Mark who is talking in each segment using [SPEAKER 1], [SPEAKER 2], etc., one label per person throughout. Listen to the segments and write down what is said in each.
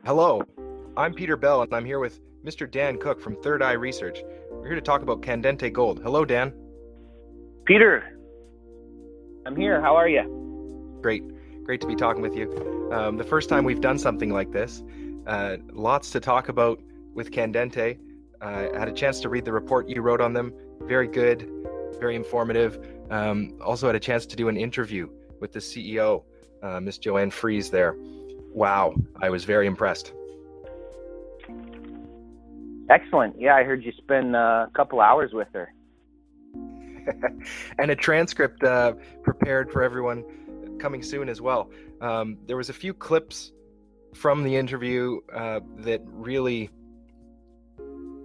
[SPEAKER 1] Hello, I'm Peter Bell, and I'm here with Mr. Dan Cook from Third Eye Research. We're here to talk about Candente gold. Hello, Dan.
[SPEAKER 2] Peter, I'm here. How are you?
[SPEAKER 1] Great to be talking with you. The first time we've done something like this. Lots to talk about with Candente. I had a chance to read the report you wrote on them. Very good, very informative. Also had a chance to do an interview with the CEO, Miss Joanne Fries there. Wow, I was very impressed.
[SPEAKER 2] Excellent. Yeah, I heard you spend a couple hours with her.
[SPEAKER 1] And a transcript prepared for everyone coming soon as well. There was a few clips from the interview that really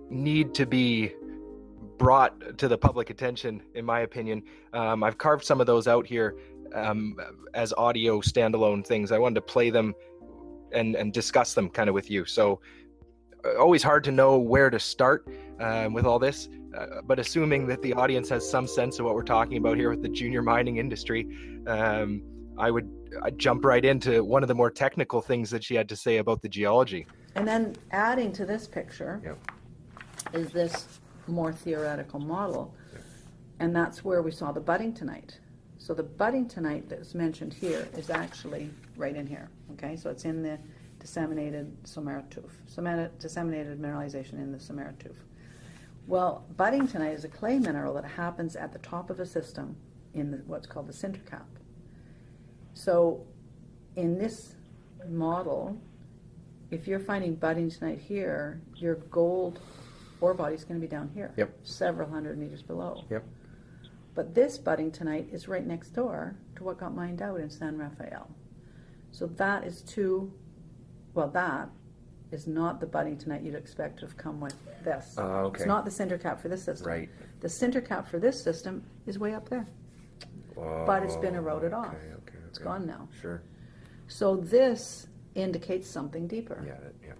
[SPEAKER 1] need to be brought to the public attention, in my opinion. I've carved some of those out here as audio standalone things. I wanted to play them and discuss them kind of with you. So always hard to know where to start with all this, but assuming that the audience has some sense of what we're talking about here with the junior mining industry, I'd jump right into one of the more technical things that she had to say about the geology.
[SPEAKER 3] And then adding to this picture is this more theoretical model, and that's where we saw the budding tonight. So the budding tonight that's mentioned here is actually right in here, okay? So it's in the disseminated disseminated mineralization in the Samaratufe. Well, budding tonight is a clay mineral that happens at the top of a system in what's called the sinter cap. So in this model, if you're finding budding tonight here, your gold ore body is going to be down here, several hundred meters below. But this budding tonight is right next door to what got mined out in San Rafael. So that is that is not the budding tonight you'd expect to have come with this.
[SPEAKER 1] Okay.
[SPEAKER 3] It's not the sinter cap for this system.
[SPEAKER 1] Right.
[SPEAKER 3] The sinter cap for this system is way up there. But it's been eroded off. It's gone now.
[SPEAKER 1] Sure.
[SPEAKER 3] So this indicates something deeper.
[SPEAKER 1] Yeah.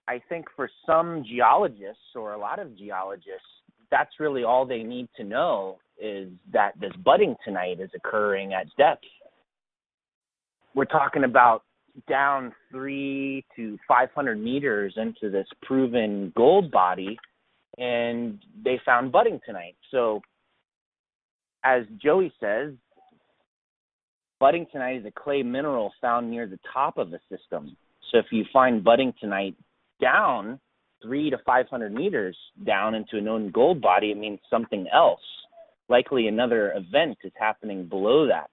[SPEAKER 2] I think for some geologists, or a lot of geologists, that's really all they need to know, is that this budding tonight is occurring at depth. We're talking about down 300 to 500 meters into this proven gold body, and they found budding tonight. So as Joey says, budding tonight is a clay mineral found near the top of the system. So if you find budding tonight down 300 to 500 meters down into a known gold body, it means something else. Likely another event is happening below that.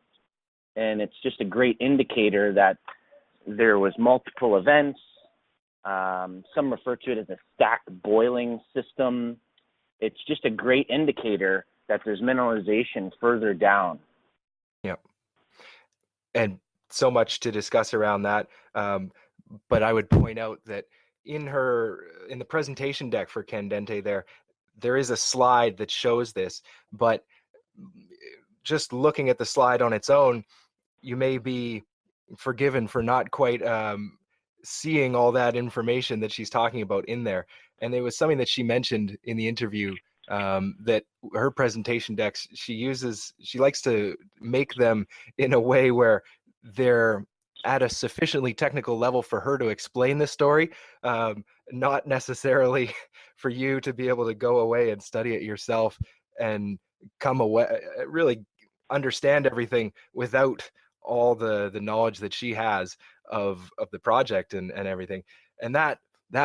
[SPEAKER 2] And it's just a great indicator that there was multiple events. Some refer to it as a stacked boiling system. It's just a great indicator that there's mineralization further down.
[SPEAKER 1] Yep. And so much to discuss around that. But I would point out that in the presentation deck for Candente there is a slide that shows this, but just looking at the slide on its own, you may be forgiven for not quite seeing all that information that she's talking about in there. And it was something that she mentioned in the interview, that her presentation decks, she likes to make them in a way where they're at a sufficiently technical level for her to explain the story, not necessarily for you to be able to go away and study it yourself and come away, really understand everything without all the knowledge that she has of the project and everything. And that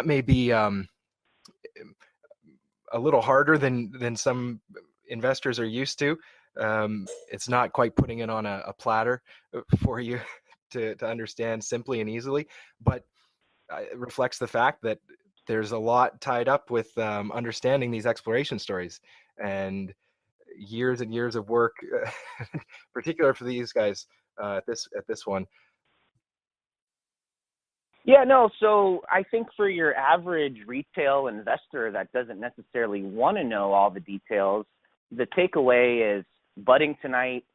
[SPEAKER 1] may be a little harder than some investors are used to. It's not quite putting it on a platter for you to understand simply and easily, but it reflects the fact that there's a lot tied up with understanding these exploration stories, and years and years of work, particular for these guys at this one.
[SPEAKER 2] Yeah, no, so I think for your average retail investor that doesn't necessarily want to know all the details, the takeaway is budding tonight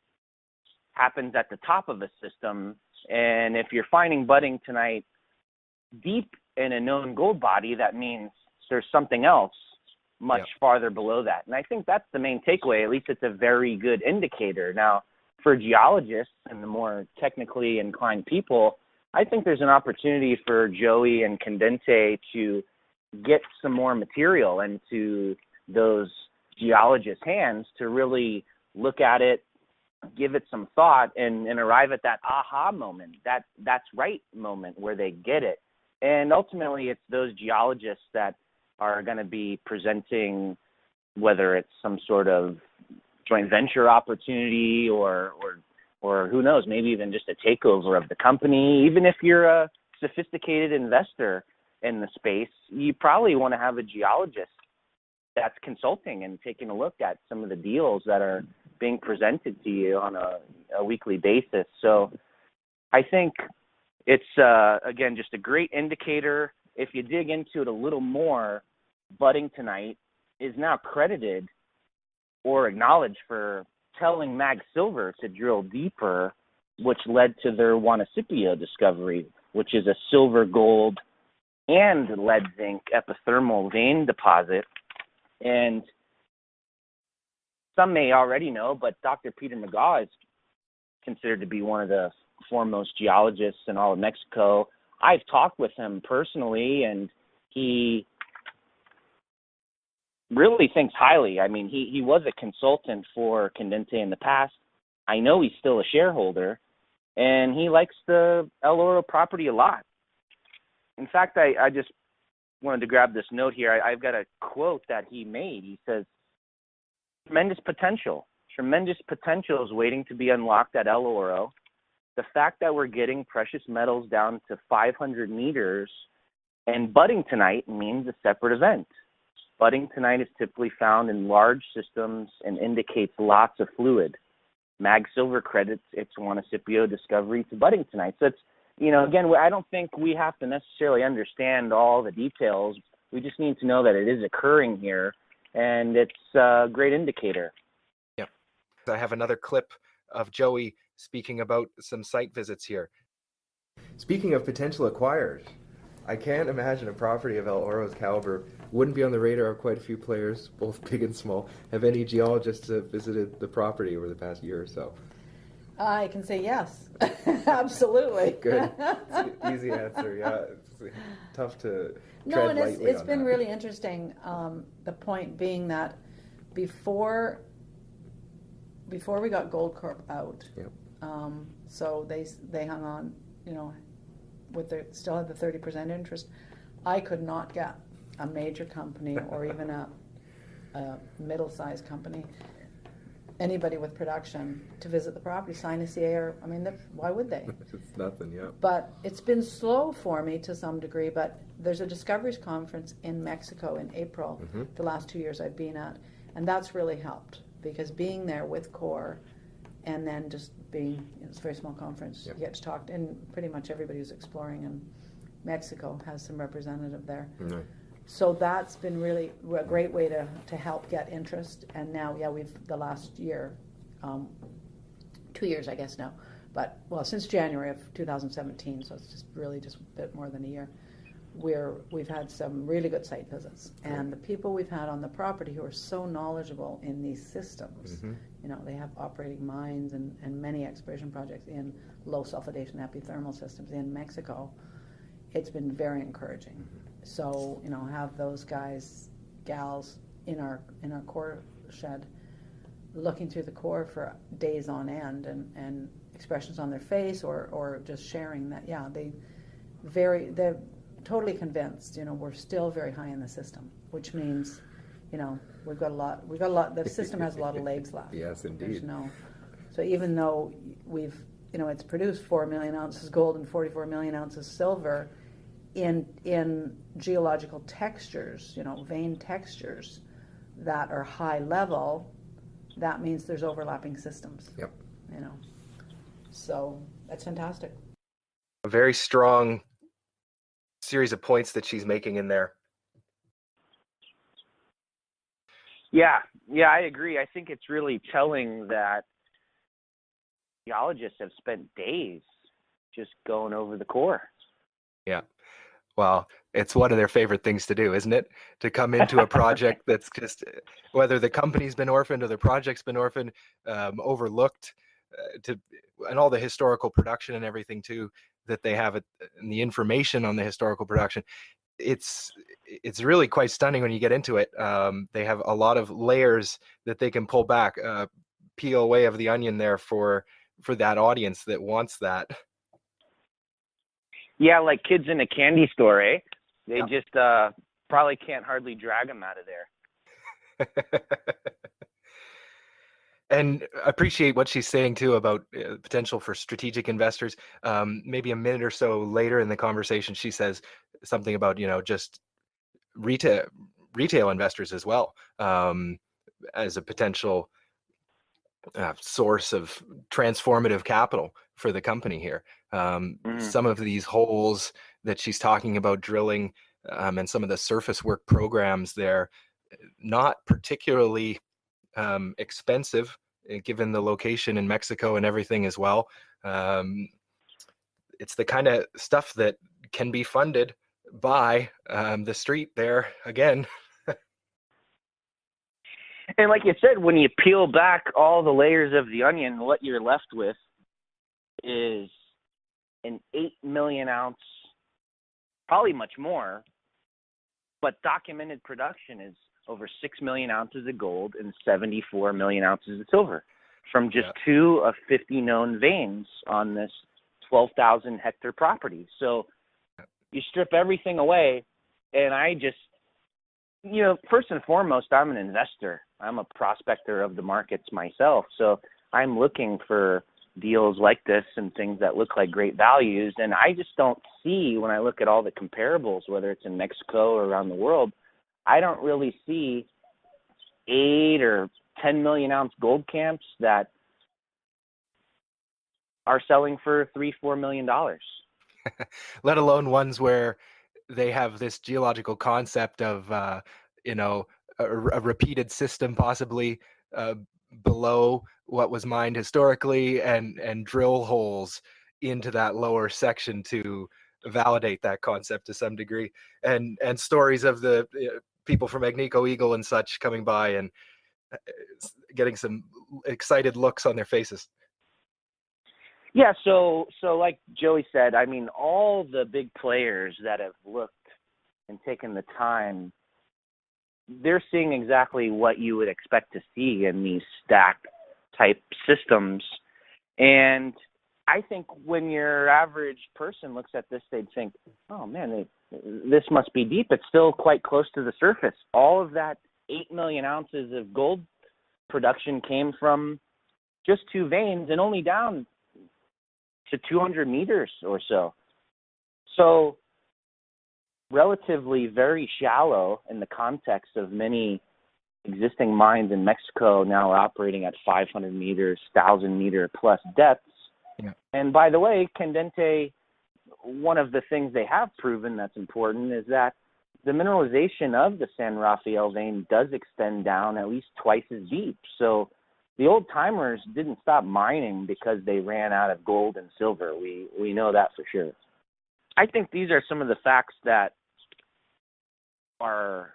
[SPEAKER 2] happens at the top of a system. And if you're finding budding tonight deep in a known gold body, that means there's something else much farther below that. And I think that's the main takeaway. At least it's a very good indicator. Now, for geologists and the more technically inclined people, I think there's an opportunity for Joey and Candente to get some more material into those geologists' hands to really look at it, give it some thought, and arrive at that aha moment, that's right moment where they get it. And ultimately, it's those geologists that are going to be presenting, whether it's some sort of joint venture opportunity or who knows, maybe even just a takeover of the company. Even if you're a sophisticated investor in the space, you probably want to have a geologist that's consulting and taking a look at some of the deals that are being presented to you on a weekly basis. So I think it's, again, just a great indicator. If you dig into it a little more, Budding Tonight is now credited or acknowledged for telling Mag Silver to drill deeper, which led to their Juanicipio discovery, which is a silver, gold, and lead zinc epithermal vein deposit. And some may already know, but Dr. Peter McGaw is considered to be one of the foremost geologists in all of Mexico. I've talked with him personally, and he really thinks highly. I mean, he was a consultant for Candente in the past. I know he's still a shareholder, and he likes the El Oro property a lot. In fact, I just wanted to grab this note here. I've got a quote that he made. He says, tremendous potential is waiting to be unlocked at El Oro. The fact that we're getting precious metals down to 500 meters and budding tonight means a separate event. Budding tonight is typically found in large systems and indicates lots of fluid. Mag Silver credits its Juanicipio discovery to budding tonight. So it's, again, I don't think we have to necessarily understand all the details. We just need to know that it is occurring here, and it's a great indicator.
[SPEAKER 1] Yeah. I have another clip of Joey speaking about some site visits here.
[SPEAKER 4] Speaking of potential acquirers, I can't imagine a property of El Oro's caliber wouldn't be on the radar of quite a few players, both big and small. Have any geologists visited the property over the past year or so?
[SPEAKER 3] I can say yes. Absolutely.
[SPEAKER 4] Good. It's an easy answer. Yeah, it's tough to tread lightly on
[SPEAKER 3] it's been
[SPEAKER 4] that.
[SPEAKER 3] really interesting. The point being that before we got Goldcorp out,
[SPEAKER 4] Yep.
[SPEAKER 3] so they hung on, still had the 30% interest. I could not get a major company or even a middle-sized company, anybody with production, to visit the property, sign a CA. Why would they?
[SPEAKER 4] It's nothing, yeah.
[SPEAKER 3] But it's been slow for me to some degree, but there's a Discoveries Conference in Mexico in April, the last 2 years I've been at, and that's really helped, because being there with CORE and then just being, it's a very small conference,
[SPEAKER 4] Yep.
[SPEAKER 3] you get to talk to, and pretty much everybody who's exploring in Mexico has some representative there.
[SPEAKER 4] Mm-hmm.
[SPEAKER 3] So that's been really a great way to help get interest. And now, we've the last year, 2 years I guess now, but since January of 2017, so it's just a bit more than a year, we've had some really good site visits. And the people we've had on the property who are so knowledgeable in these systems, they have operating mines and many exploration projects in low sulfidation epithermal systems in Mexico. It's been very encouraging. So, have those guys, gals in our core shed looking through the core for days on end and expressions on their face or just sharing that, they're totally convinced, we're still very high in the system, which means, we've got a lot, the system has a lot of legs left.
[SPEAKER 4] Yes, indeed.
[SPEAKER 3] So even though we've, it's produced 4 million ounces gold and 44 million ounces silver, in geological textures, vein textures that are high level, that means there's overlapping systems.
[SPEAKER 4] Yep.
[SPEAKER 3] So that's fantastic.
[SPEAKER 1] A very strong series of points that she's making in there.
[SPEAKER 2] Yeah, I agree. I think it's really telling that geologists have spent days just going over the core.
[SPEAKER 1] Yeah. Well, it's one of their favorite things to do, isn't it? To come into a project that's just, whether the company's been orphaned or the project's been orphaned, overlooked, and all the historical production and everything too, that they have and the information on the historical production, it's really quite stunning when you get into it. They have a lot of layers that they can pull back, peel away of the onion there for that audience that wants that.
[SPEAKER 2] Yeah, like kids in a candy store, eh? They just probably can't hardly drag them out of there.
[SPEAKER 1] And appreciate what she's saying too about potential for strategic investors. Maybe a minute or so later in the conversation, she says something about, just retail investors as well, as a potential source of transformative capital for the company here. Some of these holes that she's talking about drilling, and some of the surface work programs there, not particularly expensive, given the location in Mexico and everything as well. It's the kind of stuff that can be funded by the street there again.
[SPEAKER 2] And like you said, when you peel back all the layers of the onion, what you're left with is an 8 million ounce, probably much more, but documented production is over 6 million ounces of gold and 74 million ounces of silver from just 2 of 50 known veins on this 12,000 hectare property. So you strip everything away, and I just, first and foremost, I'm an investor. I'm a prospector of the markets myself. So I'm looking for deals like this and things that look like great values. And I just don't see, when I look at all the comparables, whether it's in Mexico or around the world, I don't really see 8 or 10 million ounce gold camps that are selling for $3-4 million.
[SPEAKER 1] Let alone ones where they have this geological concept of, a repeated system possibly below what was mined historically, and drill holes into that lower section to validate that concept to some degree, and stories of the people from Agnico Eagle and such coming by and getting some excited looks on their faces.
[SPEAKER 2] Yeah, so like Joey said, I mean, all the big players that have looked and taken the time, they're seeing exactly what you would expect to see in these stack type systems. And I think when your average person looks at this, they'd think, oh man, this must be deep. It's still quite close to the surface. All of that 8 million ounces of gold production came from just 2 veins and only down to 200 meters or so. So relatively very shallow in the context of many existing mines in Mexico now operating at 500 meters, 1,000 meter plus depths. Yeah. And by the way, Candente, one of the things they have proven that's important is that the mineralization of the San Rafael vein does extend down at least twice as deep. So the old timers didn't stop mining because they ran out of gold and silver. We know that for sure. I think these are some of the facts that are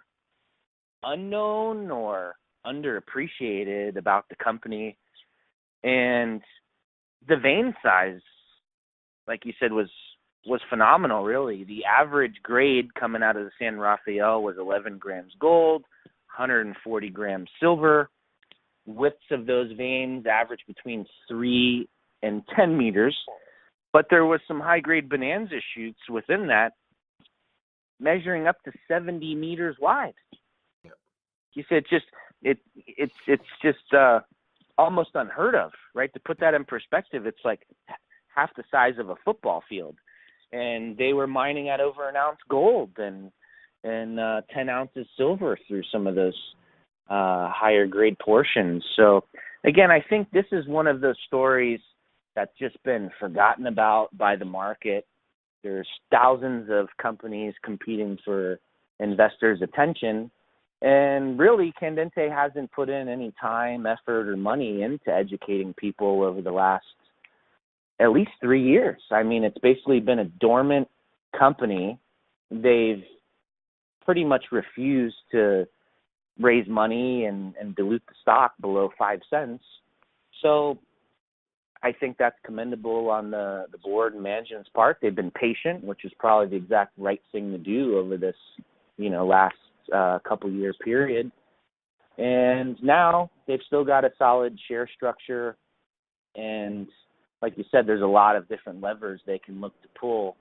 [SPEAKER 2] unknown or underappreciated about the company. And the vein size, like you said, was phenomenal, really. The average grade coming out of the San Rafael was 11 grams gold, 140 grams silver. Widths of those veins average between 3 and 10 meters. But there was some high-grade bonanza chutes within that, measuring up to 70 meters wide. Yeah. You said it's just almost unheard of, right? To put that in perspective, it's like half the size of a football field. And they were mining at over an ounce gold and 10 ounces silver through some of those higher grade portions. So again, I think this is one of those stories that's just been forgotten about by the market. There's thousands of companies competing for investors' attention, and really Candente hasn't put in any time, effort, or money into educating people over the last at least 3 years. I mean, it's basically been a dormant company. They've pretty much refused to raise money and dilute the stock below 5 cents. So I think that's commendable on the board and management's part. They've been patient, which is probably the exact right thing to do over this, last couple year period. And now they've still got a solid share structure. And like you said, there's a lot of different levers they can look to pull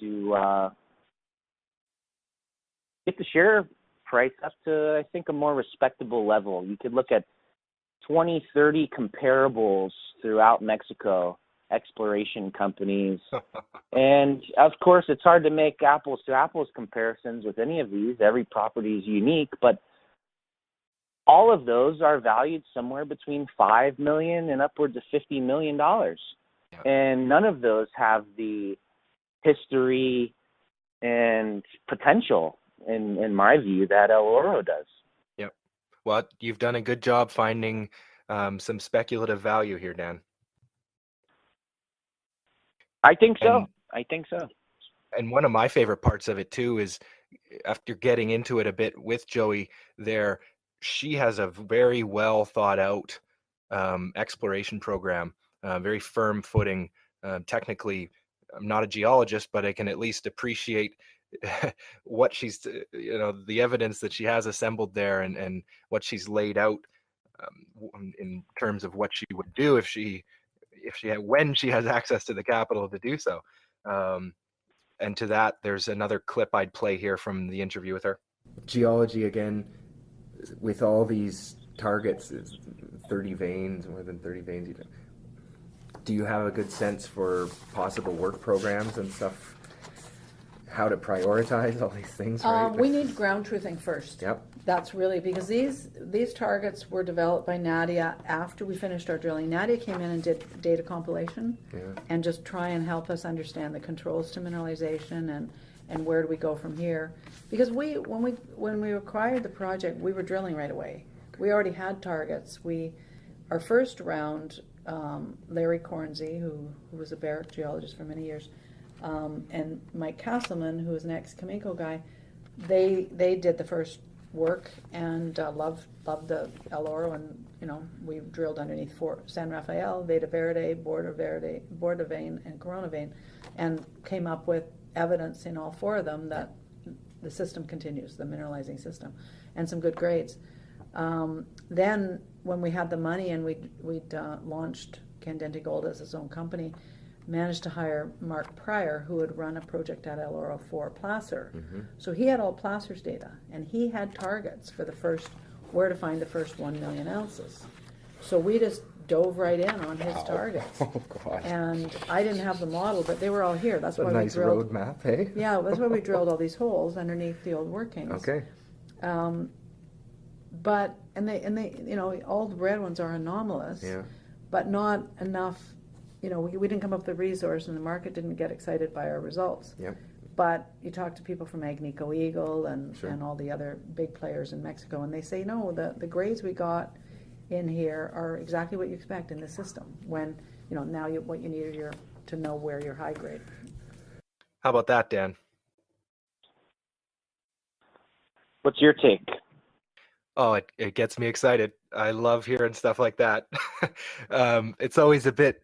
[SPEAKER 2] to get the share price up to, I think, a more respectable level. You could look at 20, 30 comparables throughout Mexico, exploration companies. And of course, it's hard to make apples to apples comparisons with any of these. Every property is unique, but all of those are valued somewhere between $5 million and upwards of $50 million. Yeah. And none of those have the history and potential, in my view, that El Oro does.
[SPEAKER 1] Yep. Well, you've done a good job finding some speculative value here, Dan.
[SPEAKER 2] I think so.
[SPEAKER 1] And,
[SPEAKER 2] I think so.
[SPEAKER 1] And one of my favorite parts of it too is, after getting into it a bit with Joey there, she has a very well thought out exploration program, very firm footing. Technically, I'm not a geologist, but I can at least appreciate what she's, the evidence that she has assembled there, and what she's laid out in terms of what she would do when she has access to the capital to do so. And to that, there's another clip I'd play here from the interview with her.
[SPEAKER 4] Geology again, with all these targets, 30 veins, more than 30 veins. Do you have a good sense for possible work programs and stuff? How to prioritize all these things, right?
[SPEAKER 3] We need ground truthing first.
[SPEAKER 4] Yep.
[SPEAKER 3] That's really, because these targets were developed by Nadia after we finished our drilling. Nadia came in and did data compilation, and just try and help us understand the controls to mineralization and where do we go from here. Because when we acquired the project, we were drilling right away. We already had targets. Our first round, Larry Cornsey, who was a Barrick geologist for many years, and Mike Castleman, who was an ex-Cameco guy, they did the first work and loved the El Oro, and we drilled underneath Fort San Rafael, Veta Verde, Borda vein, and Corona vein, and came up with evidence in all four of them that the system continues, the mineralizing system, and some good grades. Then when we had the money and we'd launched Candente Gold as its own company, managed to hire Mark Pryor, who had run a project at El Oro for Placer. Mm-hmm. So he had all Placer's data, and he had targets for where to find the first 1 million ounces. So we just dove right in on his targets.
[SPEAKER 4] Oh, God.
[SPEAKER 3] And I didn't have the model, but they were all here. That's why
[SPEAKER 4] nice
[SPEAKER 3] we drilled.
[SPEAKER 4] Road map, hey?
[SPEAKER 3] Yeah, that's why we drilled all these holes underneath the old workings.
[SPEAKER 4] Okay.
[SPEAKER 3] But they all the red ones are anomalous.
[SPEAKER 4] Yeah.
[SPEAKER 3] But not enough. We didn't come up with the resource, and the market didn't get excited by our results.
[SPEAKER 4] Yep.
[SPEAKER 3] But you talk to people from Agnico Eagle and all the other big players in Mexico, and they say, no, the grades we got in here are exactly what you expect in the system. When now what you need is to know where you're high grade.
[SPEAKER 1] How about that, Dan?
[SPEAKER 2] What's your take?
[SPEAKER 1] Oh, it gets me excited. I love hearing stuff like that. It's always a bit.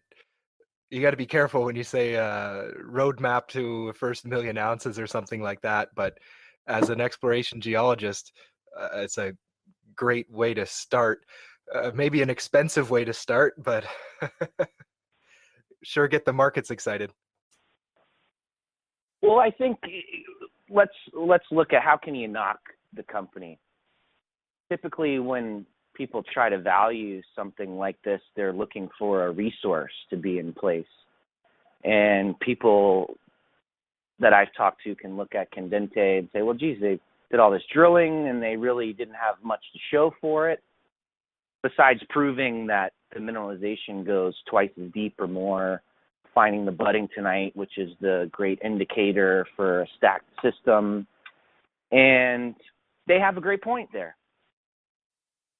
[SPEAKER 1] You got to be careful when you say roadmap to first 1 million ounces or something like that. But as an exploration geologist, it's a great way to start. Maybe an expensive way to start, but sure get the markets excited.
[SPEAKER 2] Well, I think let's look at how can you knock the company. Typically, when people try to value something like this, they're looking for a resource to be in place. And people that I've talked to can look at Candente and say, well, geez, they did all this drilling and they really didn't have much to show for it, besides proving that the mineralization goes twice as deep or more, finding the budding tonight, which is the great indicator for a stacked system. And they have a great point there.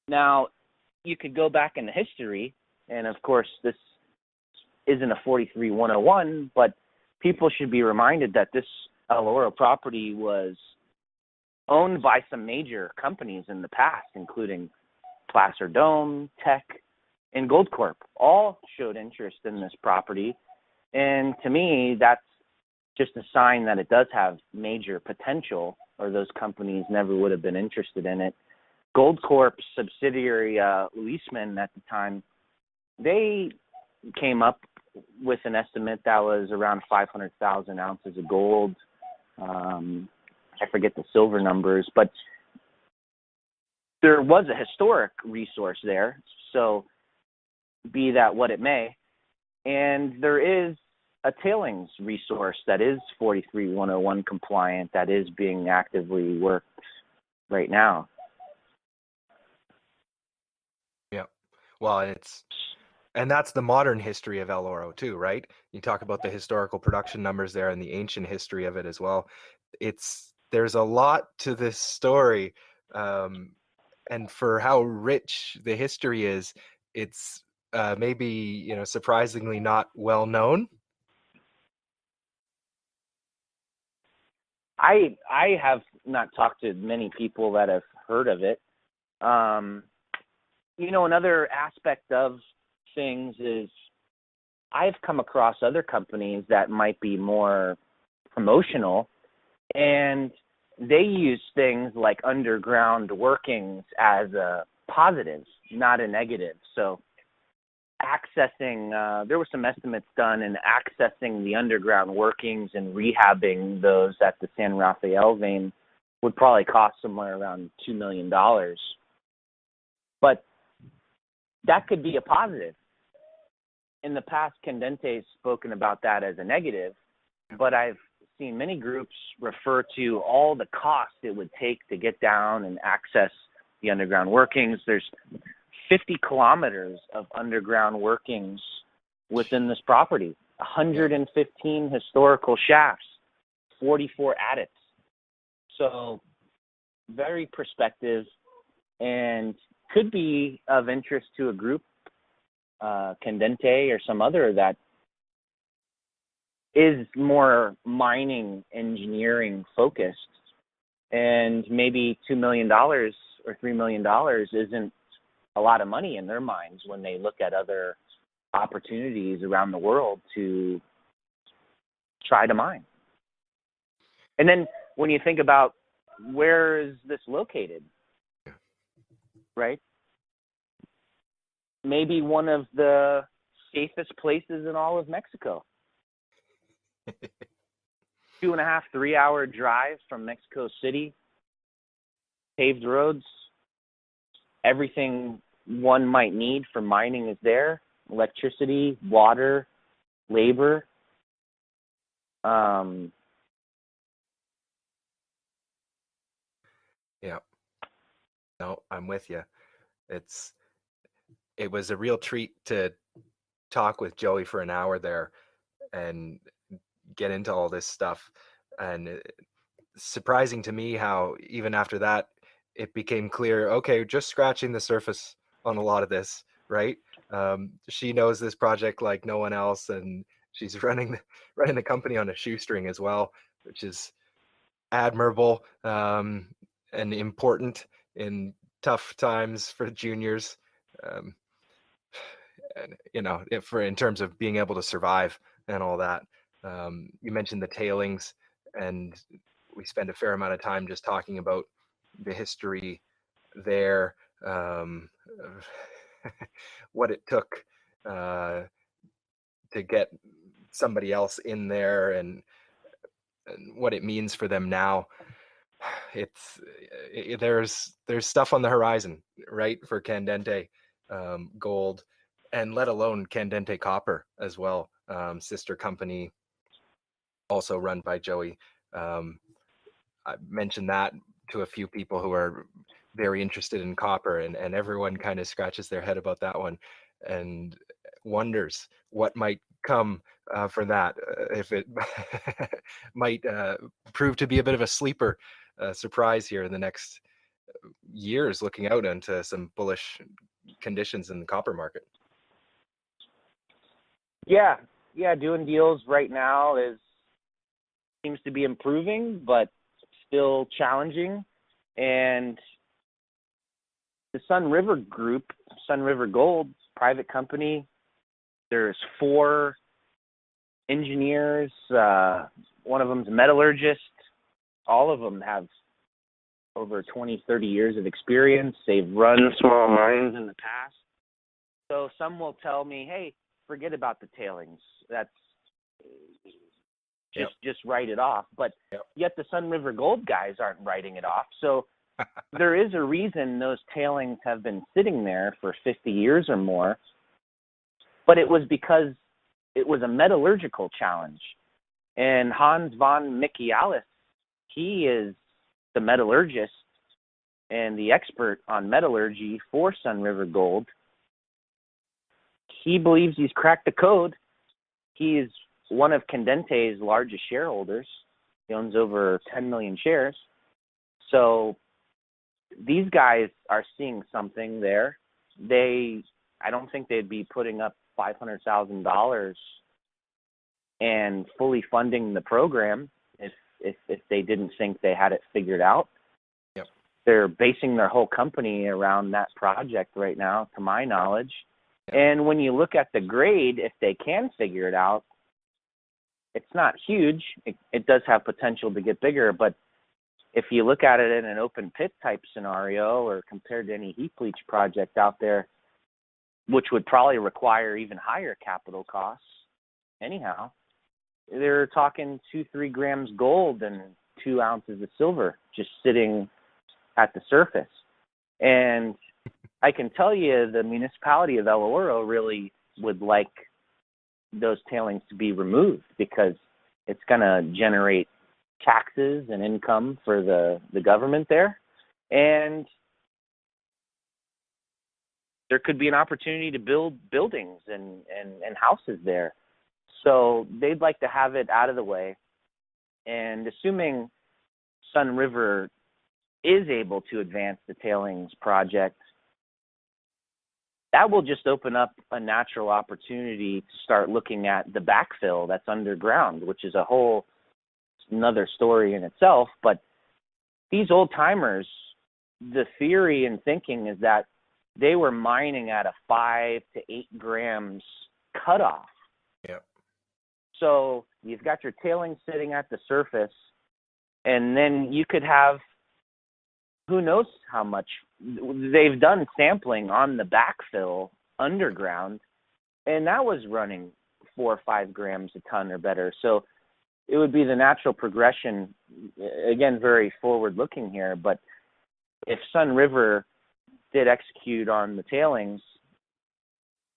[SPEAKER 2] Now, you could go back into history, and of course, this isn't a 43-101, but people should be reminded that this El Oro property was owned by some major companies in the past, including Placer Dome, Teck, and Goldcorp all showed interest in this property. And to me, that's just a sign that it does have major potential, or those companies never would have been interested in it. Goldcorp's subsidiary, Leaseman at the time, they came up with an estimate that was around 500,000 ounces of gold. I forget the silver numbers, but there was a historic resource there, so be that what it may. And there is a tailings resource that is 43101 compliant that is being actively worked right now.
[SPEAKER 1] Yeah. Well, and that's the modern history of El Oro too, right? You talk about the historical production numbers there and the ancient history of it as well. There's a lot to this story, and for how rich the history is, it's maybe surprisingly not well known.
[SPEAKER 2] I have not talked to many people that have heard of it. Another aspect of things is I've come across other companies that might be more promotional, and they use things like underground workings as a positive, not a negative. So accessing, there were some estimates done in accessing the underground workings and rehabbing those at the San Rafael vein would probably cost somewhere around $2 million. But that could be a positive. In the past, Candente has spoken about that as a negative, but I've seen many groups refer to all the cost it would take to get down and access the underground workings. There's 50 kilometers of underground workings within this property, 115 historical shafts, 44 adits. So very prospective and could be of interest to a group, Candente or some other, that is more mining engineering focused, and maybe $2 million or $3 million isn't a lot of money in their minds when they look at other opportunities around the world to try to mine. And then when you think about where is this located, right? Maybe one of the safest places in all of Mexico. 2.5, 3 hour drive from Mexico City, paved roads, everything one might need for mining is there: electricity, water, labor.
[SPEAKER 1] Yeah. No, I'm with you. It was a real treat to talk with Joey for an hour there and get into all this stuff. And surprising to me how even after that, it became clear, okay, just scratching the surface on a lot of this, right? She knows this project like no one else, and she's running the company on a shoestring as well, which is admirable and important in tough times for juniors. And, in terms of being able to survive and all that. You mentioned the tailings, and we spend a fair amount of time just talking about the history there, what it took to get somebody else in there, and what it means for them now. There's stuff on the horizon, right, for Candente gold, and let alone Candente copper as well, sister company also run by Joey. I mentioned that to a few people who are very interested in copper, and everyone kind of scratches their head about that one and wonders what might come for that, if it might prove to be a bit of a sleeper surprise here in the next years, looking out into some bullish conditions in the copper market.
[SPEAKER 2] Yeah, doing deals right now seems to be improving, but still challenging. And the Sun River Group, Sun River Gold, private company. There's 4 engineers. One of them's a metallurgist. All of them have over 20, 30 years of experience. They've run small mines in the past. So some will tell me, hey, forget about the tailings. That's just write it off. But yet the Sun River Gold guys aren't writing it off. So there is a reason those tailings have been sitting there for 50 years or more. But it was because it was a metallurgical challenge. And Hans von Michaelis, he is the metallurgist and the expert on metallurgy for Sun River Gold. He believes he's cracked the code. He is one of Candente's largest shareholders. He owns over 10 million shares. So these guys are seeing something there. I don't think they'd be putting up $500,000 and fully funding the program if they didn't think they had it figured out.
[SPEAKER 1] Yep.
[SPEAKER 2] They're basing their whole company around that project right now, to my knowledge. Yep. And when you look at the grade, if they can figure it out, it's not huge. It does have potential to get bigger, but if you look at it in an open pit type scenario or compared to any heap leach project out there, which would probably require even higher capital costs anyhow, they're talking 2-3 grams gold and 2 ounces of silver just sitting at the surface. And I can tell you the municipality of El Oro really would like those tailings to be removed because it's going to generate taxes and income for the government there. And there could be an opportunity to build buildings and houses there. So they'd like to have it out of the way. And assuming Sun River is able to advance the tailings project, that will just open up a natural opportunity to start looking at the backfill that's underground, which is a whole another story in itself. But these old timers, the theory and thinking is that they were mining at a 5 to 8 grams cutoff.
[SPEAKER 1] Yep.
[SPEAKER 2] So you've got your tailings sitting at the surface, and then you could have who knows how much. They've done sampling on the backfill underground, and that was running 4 or 5 grams a ton or better. So it would be the natural progression, again, very forward-looking here, but if Sun River did execute on the tailings,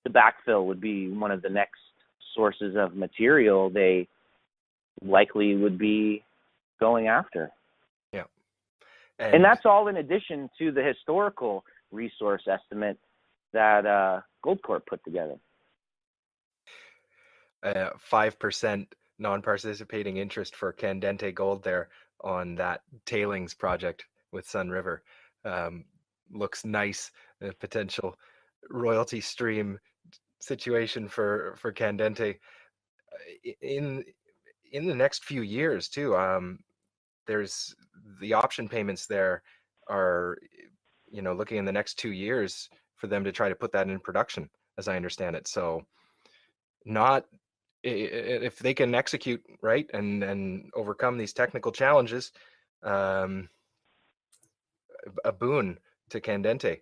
[SPEAKER 2] the backfill would be one of the next sources of material they likely would be going after.
[SPEAKER 1] Yeah.
[SPEAKER 2] And that's all in addition to the historical resource estimate that Goldcorp put together.
[SPEAKER 1] 5% non-participating interest for Candente Gold there on that tailings project with Sun River. Looks nice, a potential royalty stream situation for Candente in the next few years too. There's the option payments there are, looking in the next 2 years for them to try to put that in production, as I understand it. So not if they can execute right and overcome these technical challenges, a boon to Candente.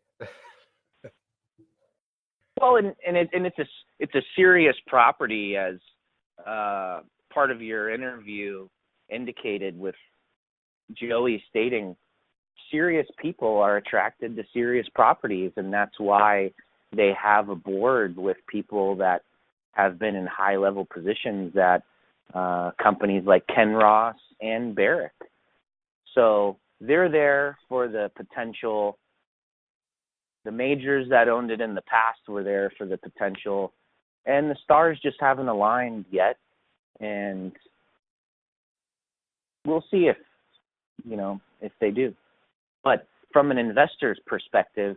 [SPEAKER 2] Well, and it's a serious property, as part of your interview indicated, with Joey stating serious people are attracted to serious properties, and that's why they have a board with people that have been in high-level positions at companies like Kenross and Barrick. So they're there for the potential. The majors that owned it in the past were there for the potential, and the stars just haven't aligned yet. And we'll see if they do. But from an investor's perspective,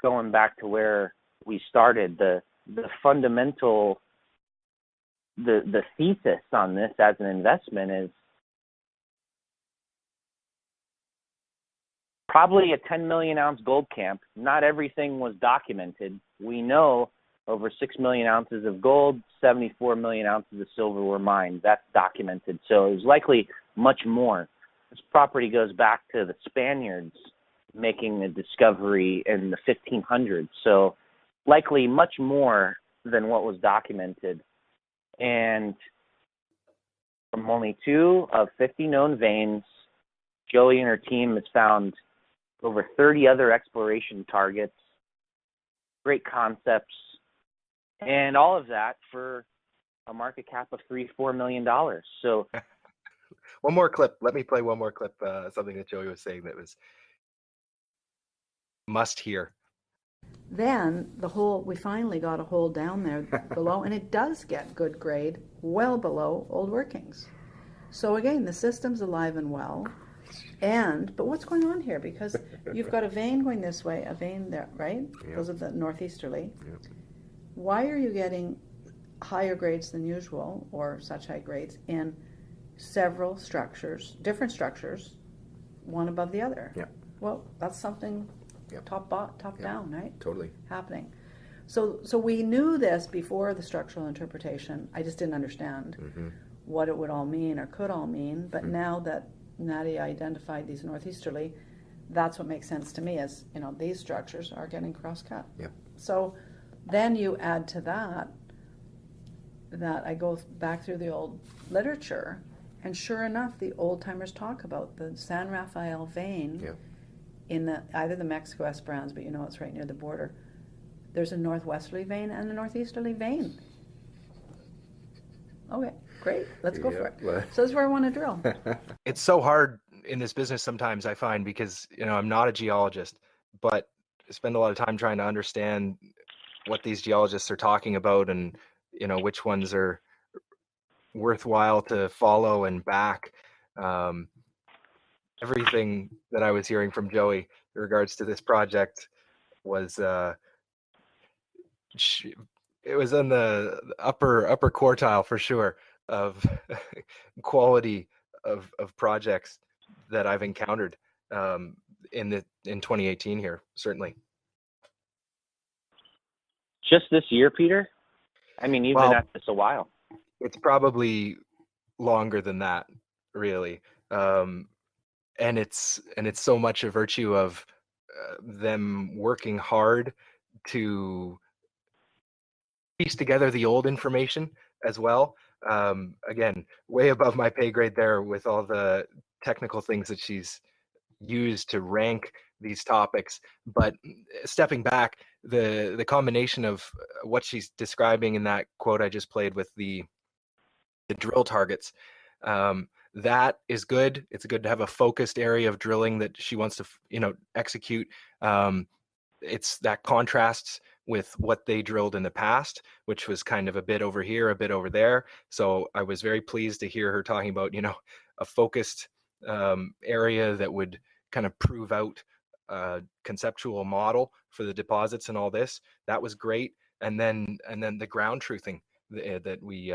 [SPEAKER 2] going back to where we started, the fundamental, the thesis on this as an investment is probably a 10 million ounce gold camp. Not everything was documented. We know over 6 million ounces of gold, 74 million ounces of silver were mined. That's documented. So it was likely much more. This property goes back to the Spaniards making the discovery in the 1500s. So likely much more than what was documented. And from only 2 of 50 known veins, Joey and her team has found over 30 other exploration targets, great concepts, and all of that for a market cap of $3-4 million. So
[SPEAKER 1] one more clip. Let me play one more clip. Something that Joey was saying that was must hear.
[SPEAKER 3] Then we finally got a hole down there below, and it does get good grade, well below old workings. So again, the system's alive and well. But what's going on here? Because you've got a vein going this way, a vein there, right? Yep. Those are the northeasterly. Yep. Why are you getting higher grades than usual, or such high grades, in several structures, different structures, one above the other?
[SPEAKER 4] Yep.
[SPEAKER 3] Well, that's something top
[SPEAKER 4] Yep.
[SPEAKER 3] down, right?
[SPEAKER 4] Totally.
[SPEAKER 3] Happening. So we knew this before the structural interpretation. I just didn't understand what it would all mean or could all mean. But now that Nadia identified these northeasterly, that's what makes sense to me, is, these structures are getting cross-cut.
[SPEAKER 4] Yep.
[SPEAKER 3] So then you add to that I go back through the old literature, and sure enough, the old-timers talk about the San Rafael vein in either the Mexico Esperanza, but it's right near the border. There's a northwesterly vein and a northeasterly vein. Okay, great. Let's go for it. So that's where I want to drill.
[SPEAKER 1] It's so hard in this business sometimes, I find, because I'm not a geologist, but I spend a lot of time trying to understand what these geologists are talking about, and which ones are worthwhile to follow and back. Everything that I was hearing from Joey in regards to this project was it was in the upper quartile for sure of quality of projects that I've encountered in 2018 here, certainly.
[SPEAKER 2] Just this year, Peter? I mean, you've been at this a while.
[SPEAKER 1] It's probably longer than that, really. And it's so much a virtue of them working hard to piece together the old information as well. Again, way above my pay grade there with all the technical things that she's used to rank these topics. But stepping back, the combination of what she's describing in that quote I just played with the drill targets, that is good. It's good to have a focused area of drilling that she wants to, execute. It's that contrasts with what they drilled in the past, which was kind of a bit over here, a bit over there. So I was very pleased to hear her talking about, a focused area that would kind of prove out a conceptual model for the deposits and all this. That was great. And then the ground truthing that we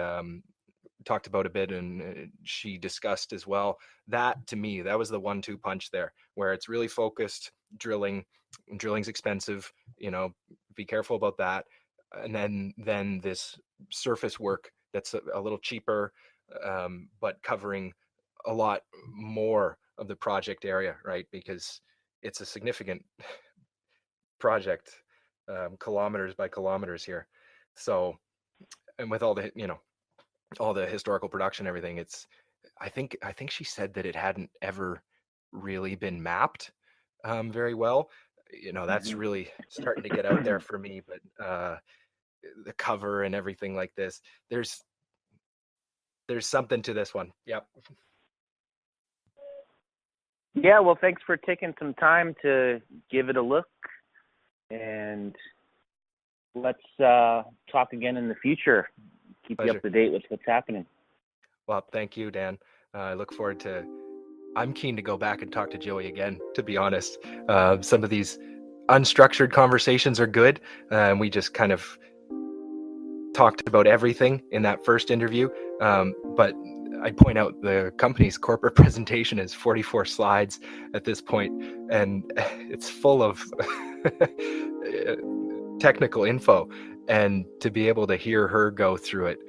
[SPEAKER 1] talked about a bit, and she discussed as well. That, to me, that was the 1-2 punch there, where it's really focused drilling. Drilling's expensive, be careful about that. And then this surface work that's a little cheaper, but covering a lot more of the project area, right? Because it's a significant project, kilometers by kilometers here. So, and with all the, all the historical production, everything, I think she said that it hadn't ever really been mapped very well. That's really starting to get out there for me. But the cover and everything like this, there's something to this one. Yep.
[SPEAKER 2] Yeah, well, thanks for taking some time to give it a look, and let's talk again in the future. Keep
[SPEAKER 1] Pleasure.
[SPEAKER 2] You up to date with what's happening.
[SPEAKER 1] Well, thank you, Dan. I look forward to. I'm keen to go back and talk to Joey again, to be honest. Some of these unstructured conversations are good. We just kind of talked about everything in that first interview. But I point out the company's corporate presentation is 44 slides at this point, and it's full of technical info. And to be able to hear her go through it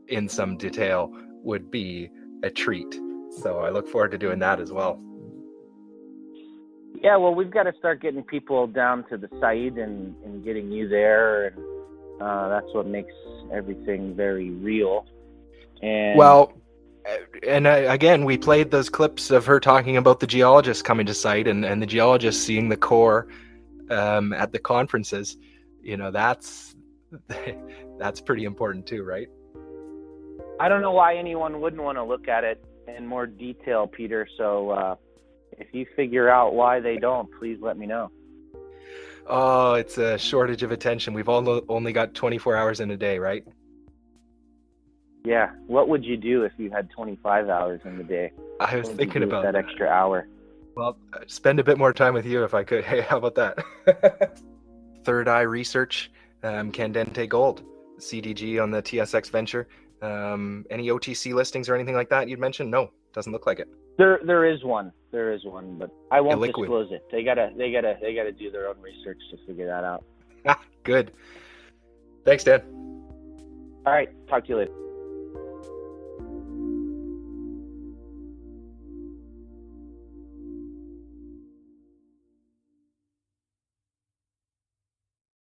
[SPEAKER 1] in some detail would be a treat. So I look forward to doing that as well.
[SPEAKER 2] Yeah, well, we've got to start getting people down to the site and getting you there, and that's what makes everything very real. And
[SPEAKER 1] well, and again, we played those clips of her talking about the geologists coming to site and the geologists seeing the core at the conferences. You know, that's pretty important too, right?
[SPEAKER 2] I don't know why anyone wouldn't want to look at it in more detail, Peter. So if you figure out why they don't, please let me know.
[SPEAKER 1] Oh, it's a shortage of attention. We've only got 24 hours in a day, right?
[SPEAKER 2] Yeah. What would you do if you had 25 hours in the day?
[SPEAKER 1] I was thinking about
[SPEAKER 2] that extra hour.
[SPEAKER 1] Well, spend a bit more time with you if I could. Hey, how about that? Third Eye Research, Candente Gold, CDG on the TSX Venture. Any OTC listings or anything like that you'd mentioned? No, doesn't look like it.
[SPEAKER 2] There is one, but I won't
[SPEAKER 1] Illiquid.
[SPEAKER 2] disclose it. They gotta do their own research to figure that out.
[SPEAKER 1] Good. Thanks, Dan.
[SPEAKER 2] All right, talk to you later.